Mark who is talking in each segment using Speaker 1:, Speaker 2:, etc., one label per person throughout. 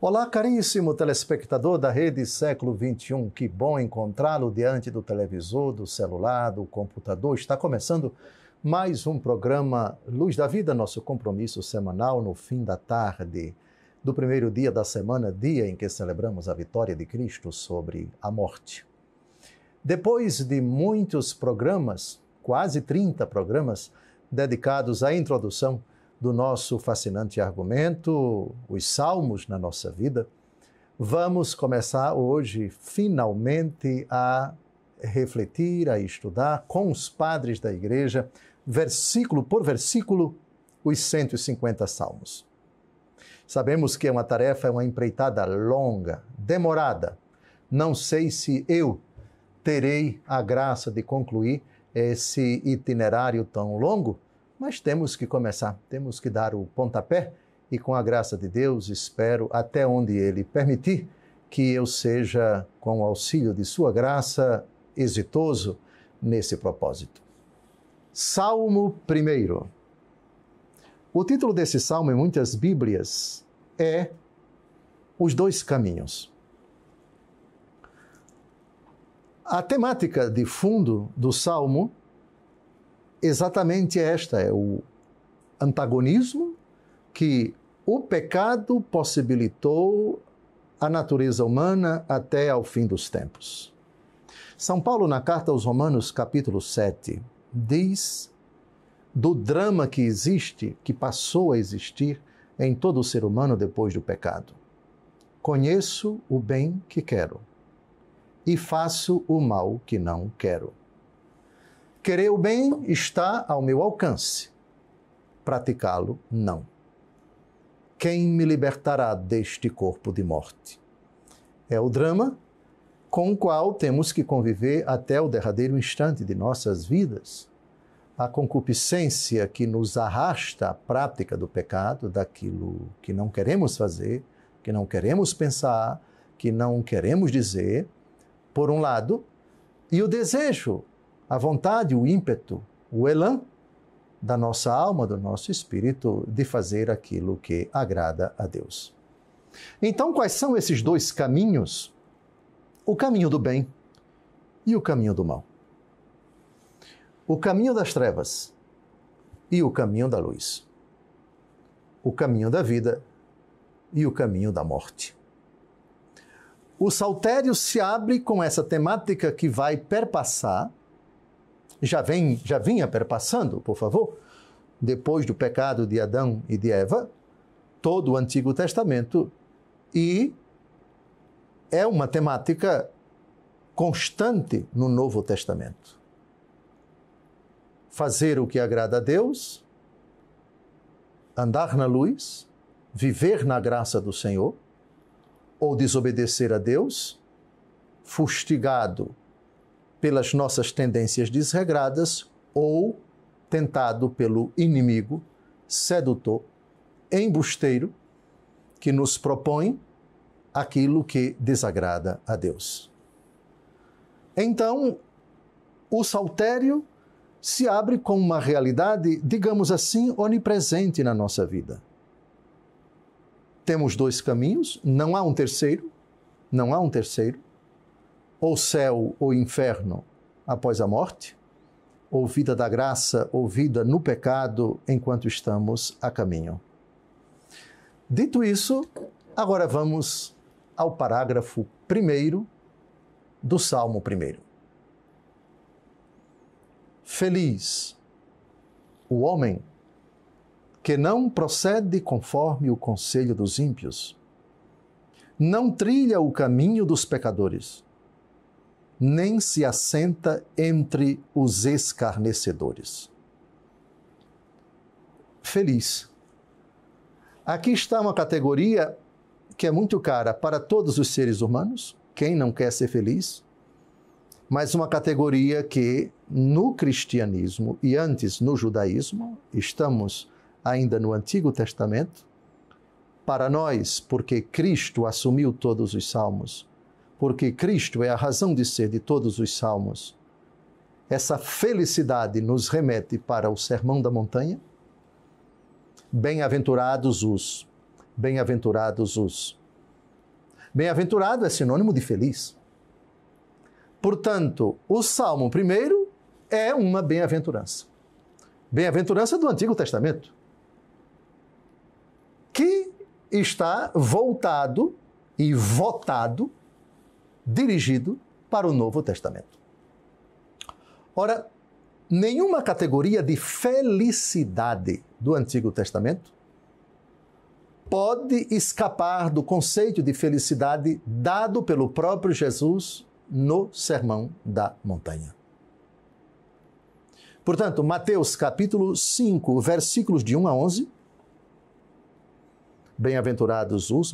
Speaker 1: Olá, caríssimo telespectador da Rede Século XXI. Que bom encontrá-lo diante do televisor, do celular, do computador. Está começando mais um programa Luz da Vida, nosso compromisso semanal no fim da tarde do primeiro dia da semana, dia em que celebramos a vitória de Cristo sobre a morte. Depois de muitos programas, quase 30 programas, dedicados à introdução do nosso fascinante argumento, os Salmos na nossa vida, vamos começar hoje, finalmente, a refletir, a estudar com os padres da igreja, versículo por versículo, os 150 Salmos. Sabemos que é uma tarefa, é uma empreitada longa, demorada. Não sei se eu terei a graça de concluir esse itinerário tão longo, mas temos que começar, temos que dar o pontapé e, com a graça de Deus, espero, até onde Ele permitir, que eu seja, com o auxílio de Sua graça, exitoso nesse propósito. Salmo 1. O título desse salmo em muitas Bíblias é Os Dois Caminhos. A temática de fundo do salmo exatamente esta, é o antagonismo que o pecado possibilitou à natureza humana até ao fim dos tempos. São Paulo, na carta aos Romanos, capítulo 7, diz do drama que existe, que passou a existir em todo o ser humano depois do pecado. Conheço o bem que quero e faço o mal que não quero. Querer o bem está ao meu alcance, praticá-lo não. Quem me libertará deste corpo de morte? É o drama com o qual temos que conviver até o derradeiro instante de nossas vidas. A concupiscência que nos arrasta à prática do pecado, daquilo que não queremos fazer, que não queremos pensar, que não queremos dizer, por um lado, e o desejo, a vontade, o ímpeto, o elan da nossa alma, do nosso espírito, de fazer aquilo que agrada a Deus. Então, quais são esses dois caminhos? O caminho do bem e o caminho do mal. O caminho das trevas e o caminho da luz. O caminho da vida e o caminho da morte. O saltério se abre com essa temática que vai perpassar, já vinha perpassando, por favor, depois do pecado de Adão e de Eva, todo o Antigo Testamento, e é uma temática constante no Novo Testamento. Fazer o que agrada a Deus, andar na luz, viver na graça do Senhor, ou desobedecer a Deus, fustigado pelas nossas tendências desregradas ou tentado pelo inimigo sedutor, embusteiro, que nos propõe aquilo que desagrada a Deus. Então, o saltério se abre com uma realidade, digamos assim, onipresente na nossa vida. Temos dois caminhos, não há um terceiro, ou céu ou inferno após a morte, ou vida da graça ou vida no pecado enquanto estamos a caminho. Dito isso, agora vamos ao parágrafo 1 do Salmo 1. Feliz o homem que não procede conforme o conselho dos ímpios, não trilha o caminho dos pecadores, nem se assenta entre os escarnecedores. Feliz. Aqui está uma categoria que é muito cara para todos os seres humanos, quem não quer ser feliz, mas uma categoria que no cristianismo e antes no judaísmo, estamos ainda no Antigo Testamento, para nós, porque Cristo assumiu todos os salmos, porque Cristo é a razão de ser de todos os salmos, essa felicidade nos remete para o Sermão da Montanha. Bem-aventurados os Bem-aventurado é sinônimo de feliz. Portanto, o Salmo 1 é uma bem-aventurança. Bem-aventurança do Antigo Testamento, que está voltado e votado, dirigido para o Novo Testamento. Ora, nenhuma categoria de felicidade do Antigo Testamento pode escapar do conceito de felicidade dado pelo próprio Jesus no Sermão da Montanha. Portanto, Mateus capítulo 5, versículos de 1 a 11. Bem-aventurados os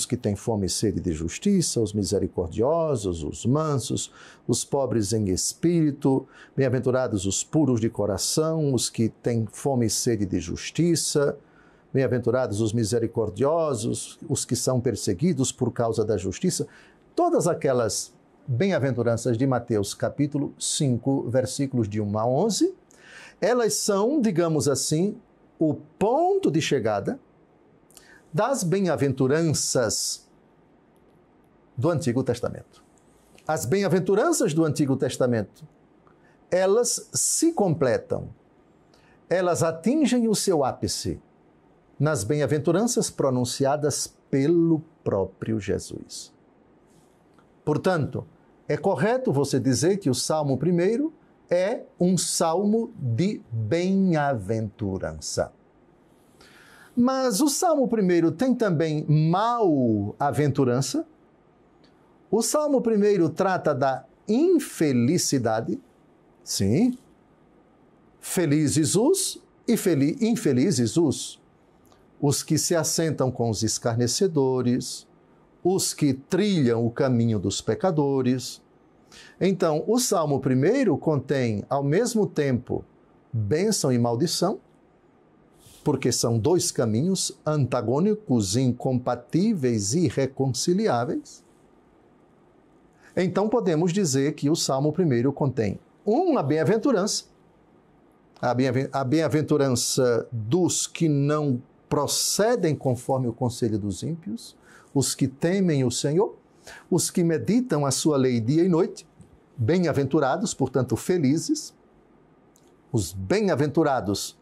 Speaker 1: que têm fome e sede de justiça, os misericordiosos, os mansos, os pobres em espírito. Bem-aventurados os puros de coração, os que têm fome e sede de justiça. Bem-aventurados os misericordiosos, os que são perseguidos por causa da justiça. Todas aquelas bem-aventuranças de Mateus capítulo 5, versículos de 1 a 11, elas são, digamos assim, o ponto de chegada das bem-aventuranças do Antigo Testamento. As bem-aventuranças do Antigo Testamento, elas se completam, elas atingem o seu ápice nas bem-aventuranças pronunciadas pelo próprio Jesus. Portanto, é correto você dizer que o Salmo 1 é um salmo de bem-aventurança. Mas o Salmo 1 tem também mal-aventurança. O Salmo 1 trata da infelicidade. Sim. Felizes os e infelizes os que se assentam com os escarnecedores, os que trilham o caminho dos pecadores. Então, o Salmo 1 contém, ao mesmo tempo, bênção e maldição, porque são dois caminhos antagônicos, incompatíveis e irreconciliáveis. Então, podemos dizer que o Salmo 1 contém uma bem-aventurança, a bem-aventurança dos que não procedem conforme o conselho dos ímpios, os que temem o Senhor, os que meditam a sua lei dia e noite, bem-aventurados, portanto felizes. Os bem-aventurados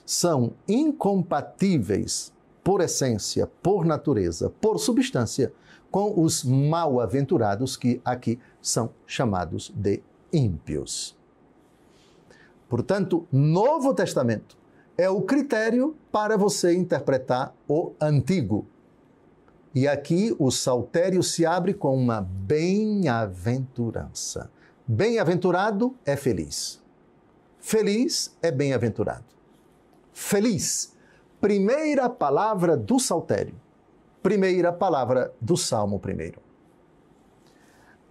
Speaker 1: são incompatíveis por essência, por natureza, por substância, com os mal-aventurados que aqui são chamados de ímpios. Portanto, Novo Testamento é o critério para você interpretar o Antigo. E aqui o saltério se abre com uma bem-aventurança. Bem-aventurado é feliz. Feliz é bem-aventurado. Feliz. Primeira palavra do saltério. Primeira palavra do Salmo 1.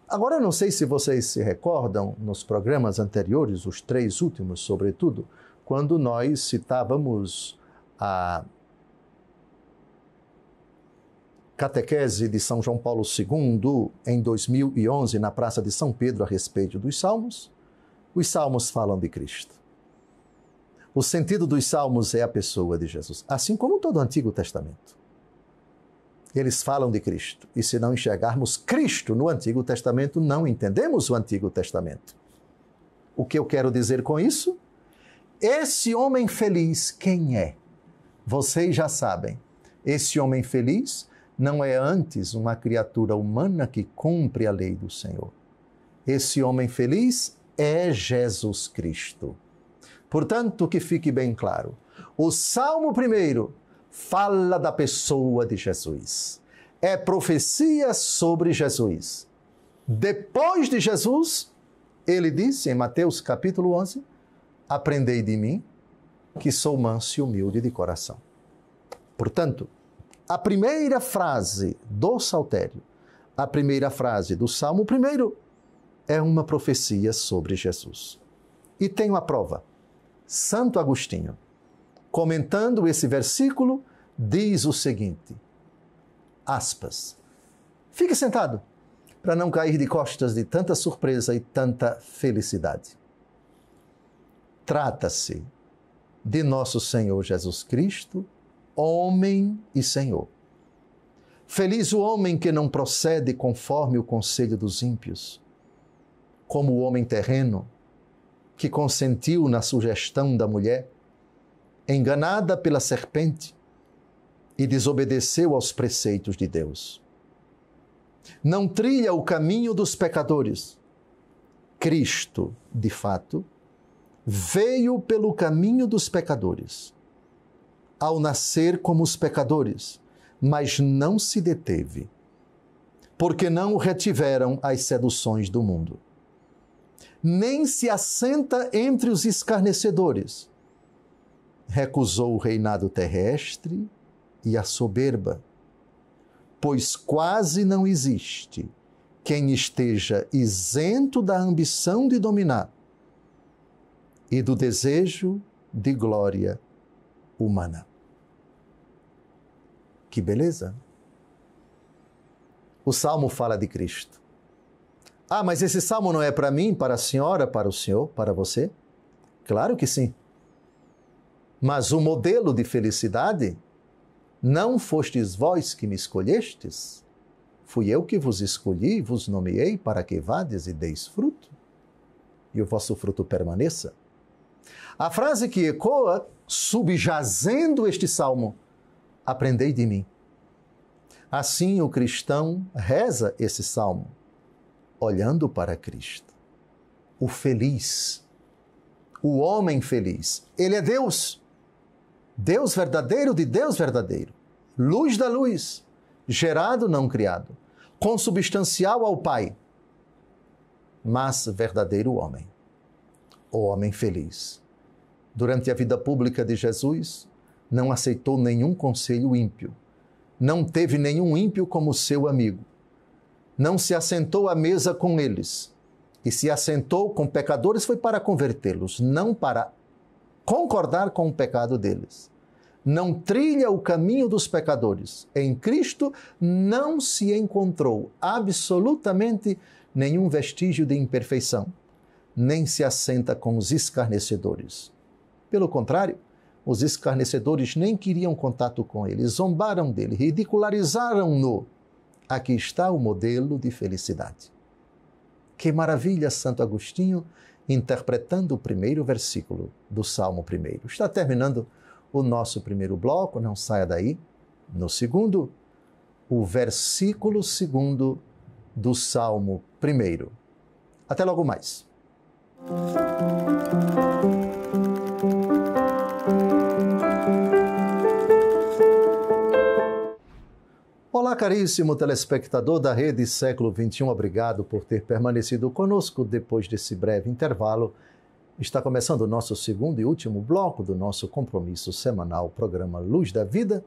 Speaker 1: Agora, eu não sei se vocês se recordam, nos programas anteriores, os 3 últimos, sobretudo, quando nós citávamos a catequese de São João Paulo II, em 2011, na Praça de São Pedro, a respeito dos Salmos. Os Salmos falam de Cristo. O sentido dos Salmos é a pessoa de Jesus, assim como todo o Antigo Testamento. Eles falam de Cristo. E se não enxergarmos Cristo no Antigo Testamento, não entendemos o Antigo Testamento. O que eu quero dizer com isso? Esse homem feliz, quem é? Vocês já sabem. Esse homem feliz não é antes uma criatura humana que cumpre a lei do Senhor. Esse homem feliz é Jesus Cristo. Portanto, que fique bem claro, o Salmo 1 fala da pessoa de Jesus. É profecia sobre Jesus. Depois de Jesus, ele disse em Mateus capítulo 11, aprendei de mim, que sou manso e humilde de coração. Portanto, a primeira frase do saltério, a primeira frase do Salmo 1 é uma profecia sobre Jesus. E tenho a prova. Santo Agostinho, comentando esse versículo, diz o seguinte, aspas, fique sentado, para não cair de costas de tanta surpresa e tanta felicidade. Trata-se de nosso Senhor Jesus Cristo, homem e Senhor. Feliz o homem que não procede conforme o conselho dos ímpios, como o homem terreno, que consentiu na sugestão da mulher, enganada pela serpente, e desobedeceu aos preceitos de Deus. Não trilha o caminho dos pecadores. Cristo, de fato, veio pelo caminho dos pecadores, ao nascer como os pecadores, mas não se deteve, porque não o retiveram as seduções do mundo. Nem se assenta entre os escarnecedores. Recusou o reinado terrestre e a soberba, pois quase não existe quem esteja isento da ambição de dominar e do desejo de glória humana. Que beleza! O Salmo fala de Cristo. Ah, mas esse Salmo não é para mim, para a senhora, para o senhor, para você? Claro que sim. Mas o modelo de felicidade, não fostes vós que me escolhestes? Fui eu que vos escolhi e vos nomeei para que vades e deis fruto, e o vosso fruto permaneça. A frase que ecoa, subjazendo este salmo, aprendei de mim. Assim o cristão reza esse salmo, olhando para Cristo. O feliz, o homem feliz. Ele é Deus. Deus verdadeiro de Deus verdadeiro. Luz da luz, gerado não criado, consubstancial ao Pai, mas verdadeiro homem. O homem feliz. Durante a vida pública de Jesus, não aceitou nenhum conselho ímpio. Não teve nenhum ímpio como seu amigo. Não se assentou à mesa com eles. E se assentou com pecadores foi para convertê-los, não para concordar com o pecado deles. Não trilha o caminho dos pecadores. Em Cristo não se encontrou absolutamente nenhum vestígio de imperfeição, nem se assenta com os escarnecedores. Pelo contrário, os escarnecedores nem queriam contato com ele, zombaram dele, ridicularizaram-no. Aqui está o modelo de felicidade. Que maravilha, Santo Agostinho, interpretando o primeiro versículo do Salmo 1. Está terminando o nosso primeiro bloco, não saia daí. No segundo, o versículo 2 do Salmo 1. Até logo mais. Olá, caríssimo telespectador da Rede Século XXI, obrigado por ter permanecido conosco depois desse breve intervalo. Está começando o nosso segundo e último bloco do nosso compromisso semanal, programa Luz da Vida.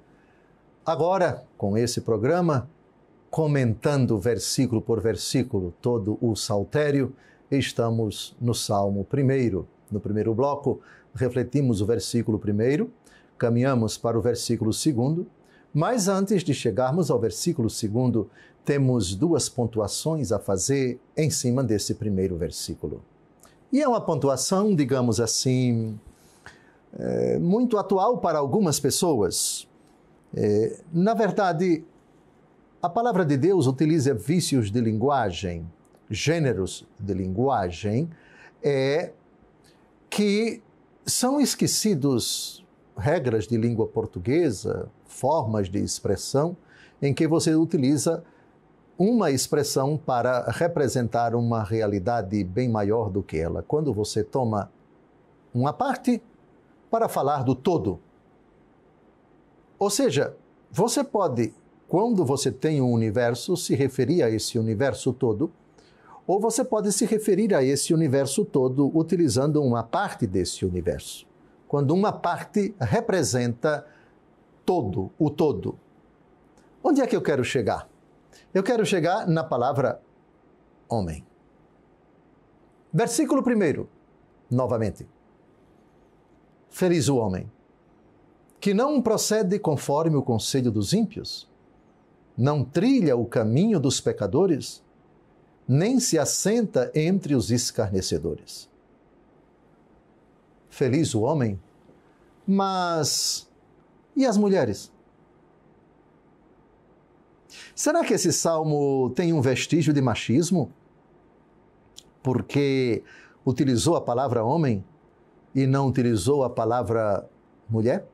Speaker 1: Agora, com esse programa, comentando versículo por versículo todo o saltério, estamos no Salmo 1. No primeiro bloco, refletimos o versículo 1, caminhamos para o versículo 2, mas antes de chegarmos ao versículo 2, temos duas pontuações a fazer em cima desse primeiro versículo. E é uma pontuação, digamos assim, muito atual para algumas pessoas. Na verdade, a palavra de Deus utiliza vícios de linguagem, gêneros de linguagem, que são esquecidos, regras de língua portuguesa, formas de expressão, em que você utiliza uma expressão para representar uma realidade bem maior do que ela. Quando você toma uma parte para falar do todo. Ou seja, você pode, quando você tem um universo, se referir a esse universo todo, ou você pode se referir a esse universo todo utilizando uma parte desse universo. Quando uma parte representa todo, o todo. Onde é que eu quero chegar? Eu quero chegar na palavra homem. Versículo 1, novamente. Feliz o homem, que não procede conforme o conselho dos ímpios, não trilha o caminho dos pecadores, nem se assenta entre os escarnecedores. Feliz o homem, mas e as mulheres? Será que esse salmo tem um vestígio de machismo? Porque utilizou a palavra homem e não utilizou a palavra mulher?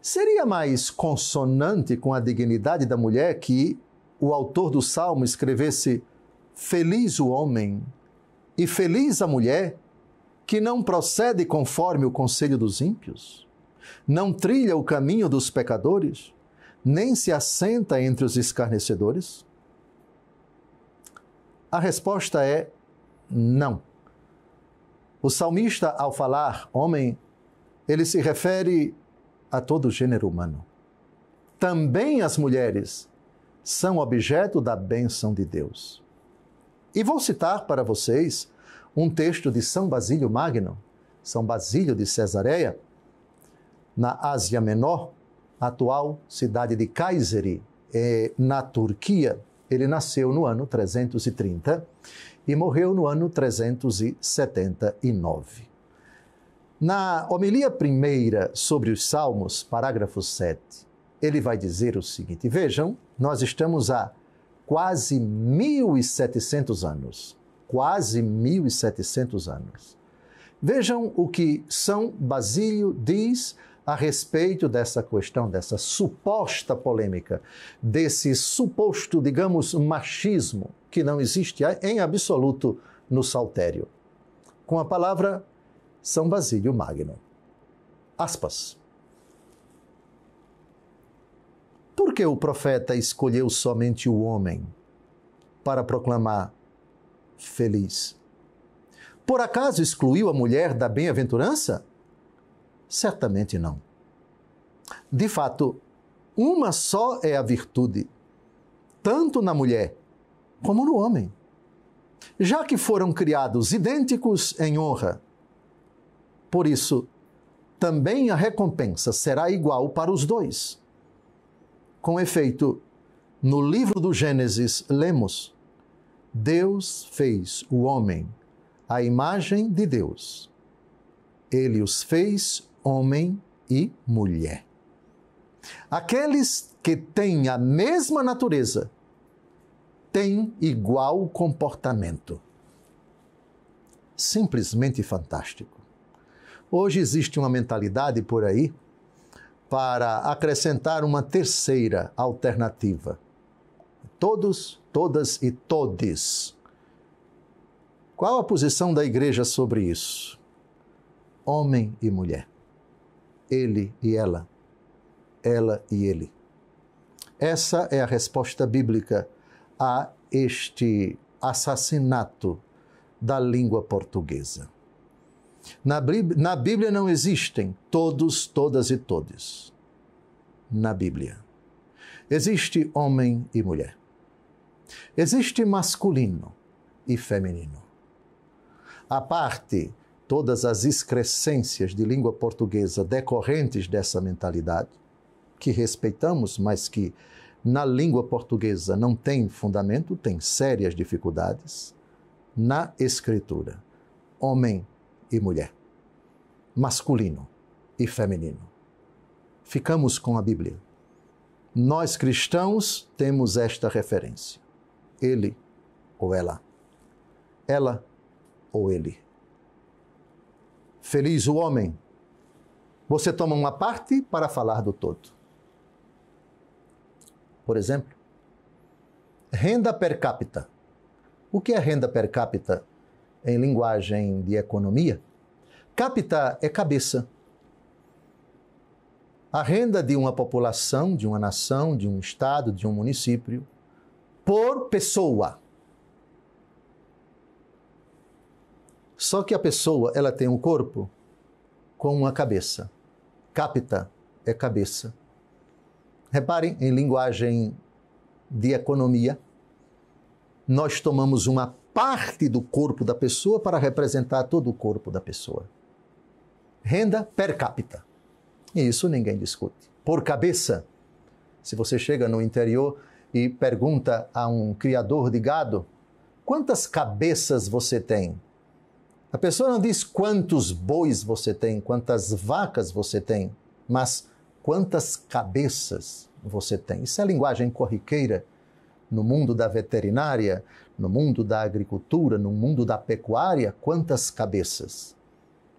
Speaker 1: Seria mais consonante com a dignidade da mulher que o autor do salmo escrevesse: feliz o homem e feliz a mulher que não procede conforme o conselho dos ímpios, não trilha o caminho dos pecadores, nem se assenta entre os escarnecedores? A resposta é não. O salmista, ao falar homem, ele se refere a todo o gênero humano. Também as mulheres são objeto da bênção de Deus. E vou citar para vocês um texto de São Basílio Magno, São Basílio de Cesareia, na Ásia Menor, atual cidade de Kayseri, na Turquia. Ele nasceu no ano 330 e morreu no ano 379. Na homilia primeira sobre os Salmos, parágrafo 7, ele vai dizer o seguinte: vejam, nós estamos há quase 1.700 anos. Quase 1.700 anos. Vejam o que São Basílio diz a respeito dessa questão, dessa suposta polêmica, desse suposto, digamos, machismo que não existe em absoluto no saltério. Com a palavra São Basílio Magno. Aspas. Por que o profeta escolheu somente o homem para proclamar feliz? Por acaso excluiu a mulher da bem-aventurança? Certamente não. De fato, uma só é a virtude, tanto na mulher como no homem, já que foram criados idênticos em honra. Por isso, também a recompensa será igual para os dois. Com efeito, no livro do Gênesis, lemos: Deus fez o homem à imagem de Deus. Ele os fez homem e mulher. Aqueles que têm a mesma natureza têm igual comportamento. Simplesmente fantástico. Hoje existe uma mentalidade por aí para acrescentar uma terceira alternativa. Todos, todas e todes. Qual a posição da igreja sobre isso? Homem e mulher. Ele e ela e ele. Essa é a resposta bíblica a este assassinato da língua portuguesa. Na Bíblia não existem todos, todas e todes. Na Bíblia. Existe homem e mulher. Existe masculino e feminino. À parte todas as excrescências de língua portuguesa decorrentes dessa mentalidade, que respeitamos, mas que na língua portuguesa não tem fundamento, tem sérias dificuldades, na escritura, homem e mulher, masculino e feminino. Ficamos com a Bíblia. Nós cristãos temos esta referência: ele ou ela ou ele. Feliz o homem. Você toma uma parte para falar do todo. Por exemplo, renda per capita. O que é renda per capita em linguagem de economia? Capita é cabeça. A renda de uma população, de uma nação, de um estado, de um município, por pessoa. Só que a pessoa, ela tem um corpo com uma cabeça. Capita é cabeça. Reparem, em linguagem de economia, nós tomamos uma parte do corpo da pessoa para representar todo o corpo da pessoa. Renda per capita. E isso ninguém discute. Por cabeça, se você chega no interior e pergunta a um criador de gado, quantas cabeças você tem? A pessoa não diz quantos bois você tem, quantas vacas você tem, mas quantas cabeças você tem. Isso é linguagem corriqueira no mundo da veterinária, no mundo da agricultura, no mundo da pecuária. Quantas cabeças?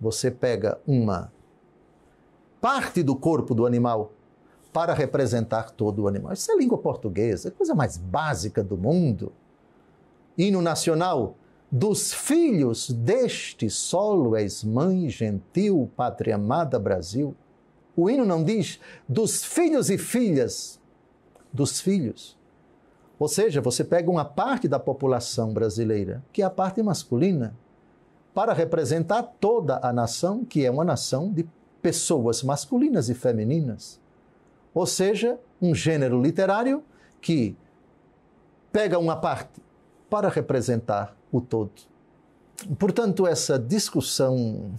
Speaker 1: Você pega uma parte do corpo do animal para representar todo o animal. Isso é língua portuguesa, a coisa mais básica do mundo. Hino nacional: dos filhos deste solo és mãe gentil, pátria amada Brasil. O hino não diz dos filhos e filhas, dos filhos. Ou seja, você pega uma parte da população brasileira, que é a parte masculina, para representar toda a nação, que é uma nação de pessoas masculinas e femininas. Ou seja, um gênero literário que pega uma parte para representar o todo. Portanto, essa discussão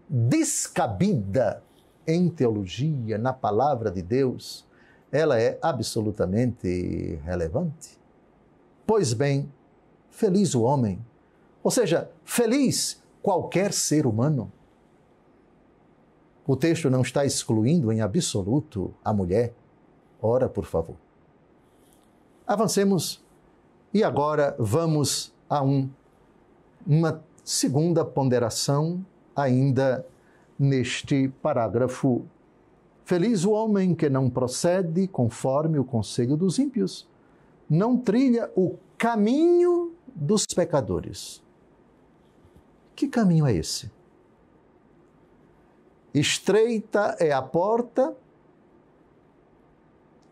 Speaker 1: descabida em teologia, na palavra de Deus, ela é absolutamente relevante. Pois bem, feliz o homem, ou seja, feliz qualquer ser humano. O texto não está excluindo em absoluto a mulher. Ora, por favor. Avancemos e agora vamos a uma segunda ponderação ainda neste parágrafo. Feliz o homem que não procede conforme o conselho dos ímpios, não trilha o caminho dos pecadores. Que caminho é esse? Estreita é a porta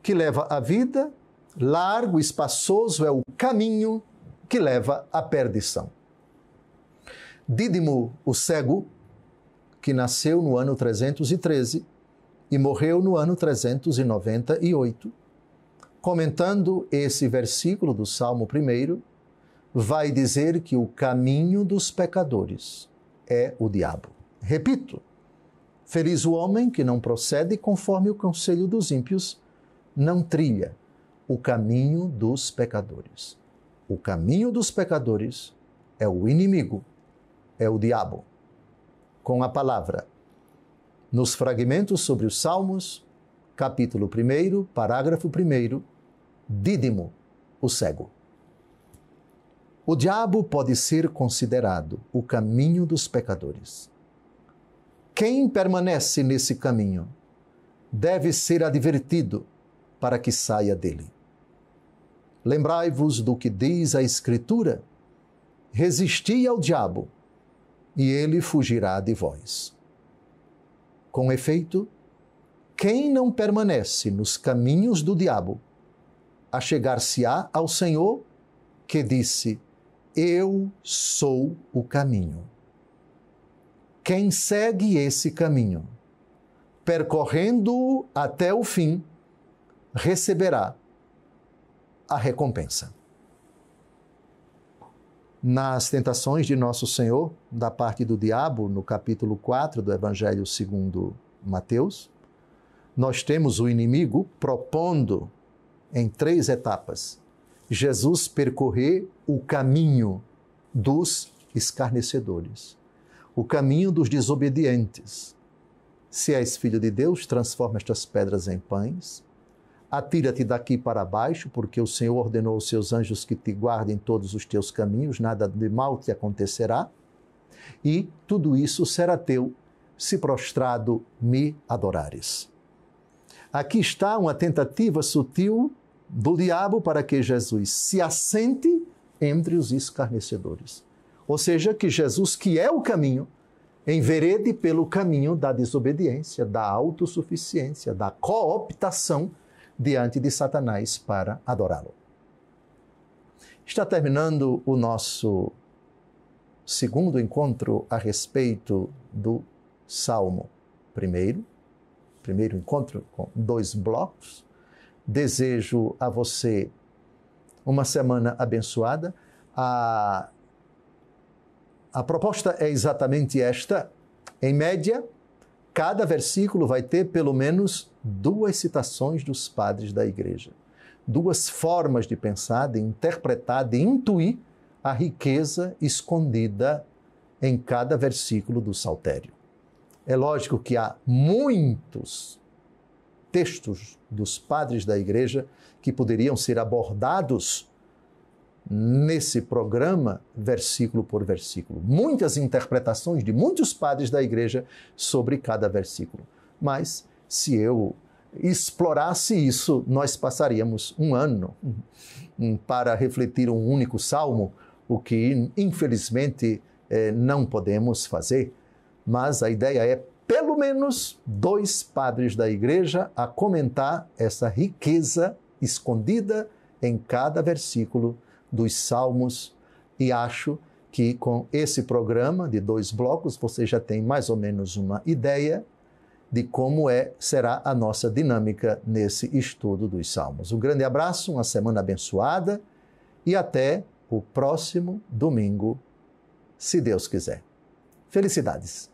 Speaker 1: que leva à vida, largo e espaçoso é o caminho que leva à perdição. Dídimo, o cego, que nasceu no ano 313 e morreu no ano 398, comentando esse versículo do Salmo 1, vai dizer que o caminho dos pecadores é o diabo. Repito, feliz o homem que não procede conforme o conselho dos ímpios, não trilha o caminho dos pecadores. O caminho dos pecadores é o inimigo, é o diabo. Com a palavra, nos fragmentos sobre os Salmos, capítulo 1, parágrafo 1, Dídimo, o cego. O diabo pode ser considerado o caminho dos pecadores. Quem permanece nesse caminho deve ser advertido para que saia dele. Lembrai-vos do que diz a Escritura: resisti ao diabo, e ele fugirá de vós. Com efeito, quem não permanece nos caminhos do diabo, achegar-se-á ao Senhor, que disse: eu sou o caminho. Quem segue esse caminho, percorrendo-o até o fim, receberá a recompensa. Nas tentações de Nosso Senhor, da parte do diabo, no capítulo 4 do Evangelho segundo Mateus, nós temos o inimigo propondo, em 3 etapas, Jesus percorrer o caminho dos escarnecedores, o caminho dos desobedientes. Se és filho de Deus, transforma estas pedras em pães. Atira-te daqui para baixo, porque o Senhor ordenou aos seus anjos que te guardem todos os teus caminhos, nada de mal te acontecerá. E tudo isso será teu, se prostrado me adorares. Aqui está uma tentativa sutil do diabo para que Jesus se assente entre os escarnecedores. Ou seja, que Jesus, que é o caminho, enverede pelo caminho da desobediência, da autossuficiência, da cooptação diante de Satanás para adorá-lo. Está terminando o nosso segundo encontro a respeito do Salmo primeiro encontro com 2 blocos. Desejo a você uma semana abençoada. A proposta é exatamente esta. Em média, cada versículo vai ter pelo menos 2 citações dos padres da igreja. 2 formas de pensar, de interpretar, de intuir a riqueza escondida em cada versículo do saltério. É lógico que há muitos textos dos padres da Igreja que poderiam ser abordados nesse programa, versículo por versículo. Muitas interpretações de muitos padres da Igreja sobre cada versículo. Mas, se eu explorasse isso, nós passaríamos um ano para refletir um único salmo, o que, infelizmente, não podemos fazer. Mas a ideia é, pelo menos, 2 padres da Igreja a comentar essa riqueza escondida em cada versículo dos Salmos, e acho que com esse programa de 2 blocos você já tem mais ou menos uma ideia de como será a nossa dinâmica nesse estudo dos Salmos. Um grande abraço, uma semana abençoada e até o próximo domingo, se Deus quiser. Felicidades!